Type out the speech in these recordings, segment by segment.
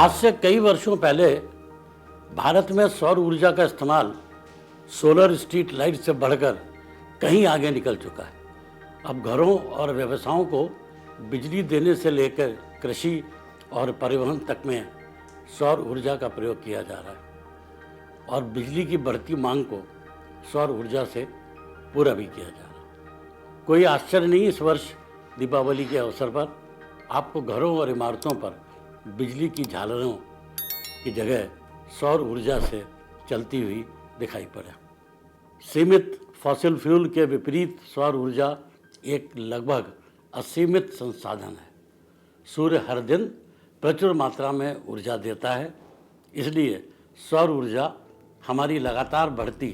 आज से कई वर्षों पहले भारत में सौर ऊर्जा का इस्तेमाल सोलर स्ट्रीट लाइट से बढ़कर कहीं आगे निकल चुका है। अब घरों और व्यवसायों को बिजली देने से लेकर कृषि और परिवहन तक में सौर ऊर्जा का प्रयोग किया जा रहा है और बिजली की बढ़ती मांग को सौर ऊर्जा से पूरा भी किया जा रहा है। कोई आश्चर्य नहीं, इस वर्ष दीपावली के अवसर पर आपको घरों और इमारतों पर बिजली की झालरों की जगह सौर ऊर्जा से चलती हुई दिखाई पड़े। सीमित फॉसिल फ्यूल के विपरीत सौर ऊर्जा एक लगभग असीमित संसाधन है। सूर्य हर दिन प्रचुर मात्रा में ऊर्जा देता है, इसलिए सौर ऊर्जा हमारी लगातार बढ़ती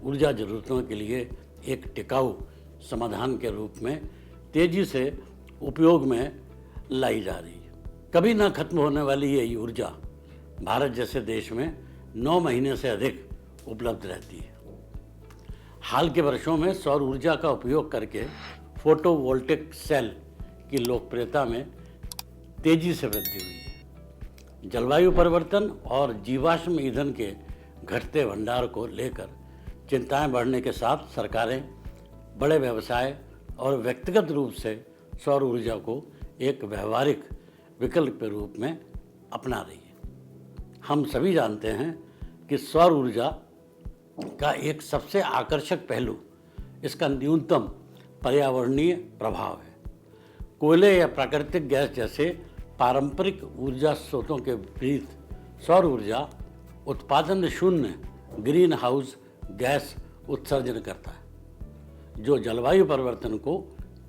ऊर्जा ज़रूरतों के लिए एक टिकाऊ समाधान के रूप में तेज़ी से उपयोग में लाई जा रही है। कभी ना खत्म होने वाली ये ऊर्जा भारत जैसे देश में 9 महीने से अधिक उपलब्ध रहती है। हाल के वर्षों में सौर ऊर्जा का उपयोग करके फोटोवोल्टिक सेल की लोकप्रियता में तेजी से वृद्धि हुई है। जलवायु परिवर्तन और जीवाश्म ईंधन के घटते भंडार को लेकर चिंताएं बढ़ने के साथ सरकारें, बड़े व्यवसाय और व्यक्तिगत रूप से सौर ऊर्जा को एक व्यवहारिक विकल्प के रूप में अपना रही है। हम सभी जानते हैं कि सौर ऊर्जा का एक सबसे आकर्षक पहलू इसका न्यूनतम पर्यावरणीय प्रभाव है। कोयले या प्राकृतिक गैस जैसे पारंपरिक ऊर्जा स्रोतों के विपरीत सौर ऊर्जा उत्पादन शून्य ग्रीन हाउस गैस उत्सर्जन करता है, जो जलवायु परिवर्तन को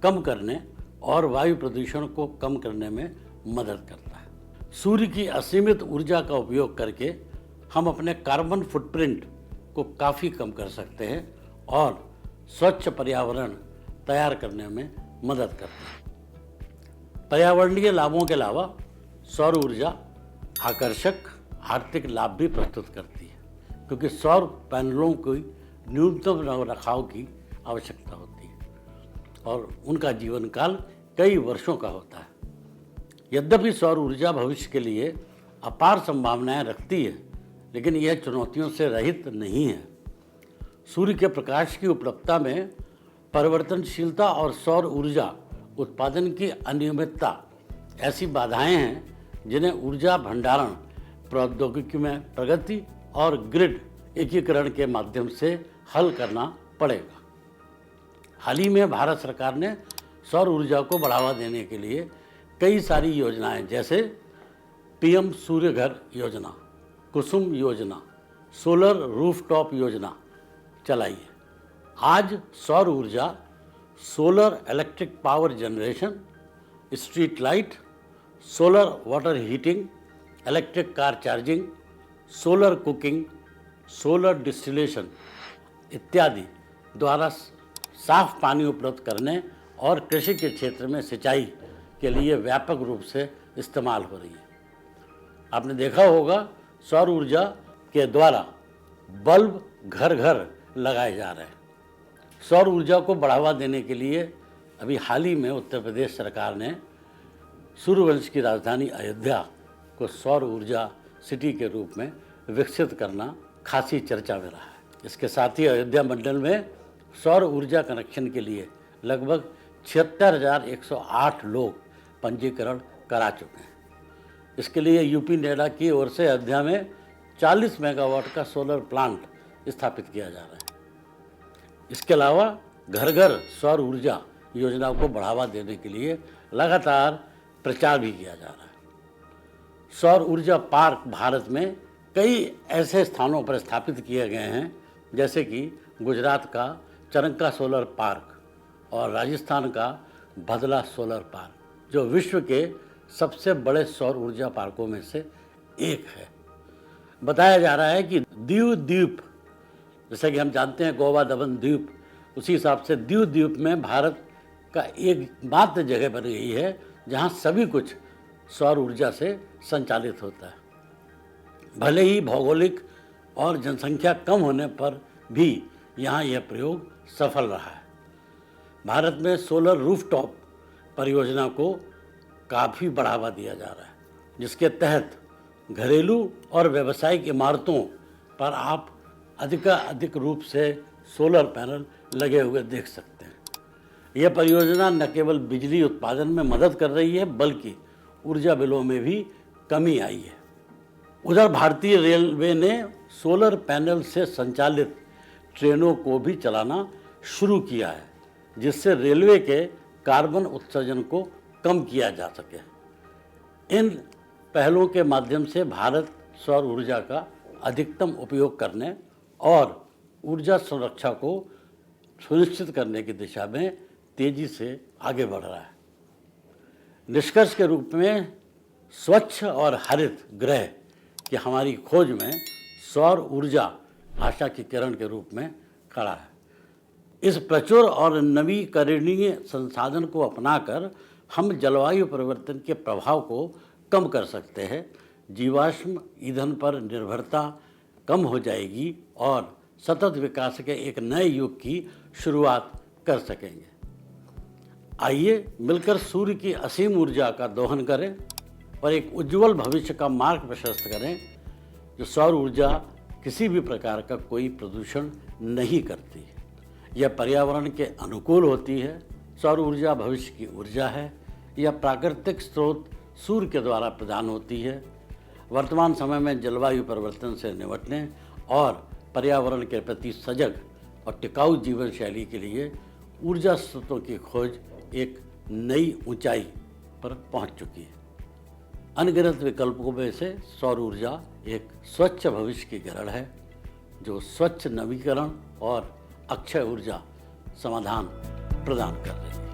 कम करने और वायु प्रदूषण को कम करने में मदद करता है। सूर्य की असीमित ऊर्जा का उपयोग करके हम अपने कार्बन फुटप्रिंट को काफ़ी कम कर सकते हैं और स्वच्छ पर्यावरण तैयार करने में मदद करते हैं। पर्यावरणीय लाभों के अलावा सौर ऊर्जा आकर्षक आर्थिक लाभ भी प्रस्तुत करती है, क्योंकि सौर पैनलों की न्यूनतम रखरखाव की आवश्यकता होती है और उनका जीवन काल कई वर्षों का होता है। यद्यपि सौर ऊर्जा भविष्य के लिए अपार संभावनाएं रखती है, लेकिन यह चुनौतियों से रहित नहीं है। सूर्य के प्रकाश की उपलब्धता में परिवर्तनशीलता और सौर ऊर्जा उत्पादन की अनियमितता ऐसी बाधाएं हैं जिन्हें ऊर्जा भंडारण प्रौद्योगिकी में प्रगति और ग्रिड एकीकरण के माध्यम से हल करना पड़ेगा। हाल ही में भारत सरकार ने सौर ऊर्जा को बढ़ावा देने के लिए कई सारी योजनाएं जैसे पीएम सूर्य घर योजना, कुसुम योजना, सोलर रूफटॉप योजना चलाई है। आज सौर ऊर्जा solar electric power generation, street light, solar water heating, electric car charging, solar cooking, solar distillation इत्यादि द्वारा साफ पानी उपलब्ध करने और कृषि के क्षेत्र में सिंचाई के लिए व्यापक रूप से इस्तेमाल हो रही है। आपने देखा होगा सौर ऊर्जा के द्वारा बल्ब घर घर लगाए जा रहे हैं। सौर ऊर्जा को बढ़ावा देने के लिए अभी हाल ही में उत्तर प्रदेश सरकार ने सूर्यवंश की राजधानी अयोध्या को सौर ऊर्जा सिटी के रूप में विकसित करना खासी चर्चा में रहा है। इसके साथ ही अयोध्या मंडल में सौर ऊर्जा कनेक्शन के लिए लगभग 76,108 लोग पंजीकरण करा चुके हैं। इसके लिए यूपी नेडा की ओर से अयोध्या में 40 मेगावाट का सोलर प्लांट स्थापित किया जा रहा है। इसके अलावा घर घर सौर ऊर्जा योजना को बढ़ावा देने के लिए लगातार प्रचार भी किया जा रहा है। सौर ऊर्जा पार्क भारत में कई ऐसे स्थानों पर स्थापित किए गए हैं, जैसे कि गुजरात का चरंका सोलर पार्क और राजस्थान का भदला सोलर पार्क, जो विश्व के सबसे बड़े सौर ऊर्जा पार्कों में से एक है। बताया जा रहा है कि दीव द्वीप, जैसे कि हम जानते हैं गोवा दमन द्वीप, उसी हिसाब से दीव द्वीप में भारत का एकमात्र जगह बन गई है जहां सभी कुछ सौर ऊर्जा से संचालित होता है। भले ही भौगोलिक और जनसंख्या कम होने पर भी यहाँ यह प्रयोग सफल रहा है। भारत में सोलर रूफटॉप परियोजना को काफ़ी बढ़ावा दिया जा रहा है, जिसके तहत घरेलू और व्यावसायिक इमारतों पर आप अधिक रूप से सोलर पैनल लगे हुए देख सकते हैं। यह परियोजना न केवल बिजली उत्पादन में मदद कर रही है बल्कि ऊर्जा बिलों में भी कमी आई है। उधर भारतीय रेलवे ने सोलर पैनल से संचालित ट्रेनों को भी चलाना शुरू किया है, जिससे रेलवे के कार्बन उत्सर्जन को कम किया जा सके। इन पहलों के माध्यम से भारत सौर ऊर्जा का अधिकतम उपयोग करने और ऊर्जा सुरक्षा को सुनिश्चित करने की दिशा में तेजी से आगे बढ़ रहा है। निष्कर्ष के रूप में स्वच्छ और हरित ग्रह की हमारी खोज में सौर ऊर्जा आशा की किरण के रूप में खड़ा है। इस प्रचुर और नवीकरणीय संसाधन को अपनाकर हम जलवायु परिवर्तन के प्रभाव को कम कर सकते हैं, जीवाश्म ईंधन पर निर्भरता कम हो जाएगी और सतत विकास के एक नए युग की शुरुआत कर सकेंगे। आइए मिलकर सूर्य की असीम ऊर्जा का दोहन करें और एक उज्जवल भविष्य का मार्ग प्रशस्त करें, जो सौर ऊर्जा किसी भी प्रकार का कोई प्रदूषण नहीं करती है। यह पर्यावरण के अनुकूल होती है। सौर ऊर्जा भविष्य की ऊर्जा है। यह प्राकृतिक स्रोत सूर्य के द्वारा प्रदान होती है। वर्तमान समय में जलवायु परिवर्तन से निपटने और पर्यावरण के प्रति सजग और टिकाऊ जीवन शैली के लिए ऊर्जा स्रोतों की खोज एक नई ऊंचाई पर पहुंच चुकी है। अनगिनत विकल्पों में से सौर ऊर्जा एक स्वच्छ भविष्य की किरण है, जो स्वच्छ नवीकरण और अक्षय ऊर्जा समाधान प्रदान कर रही है।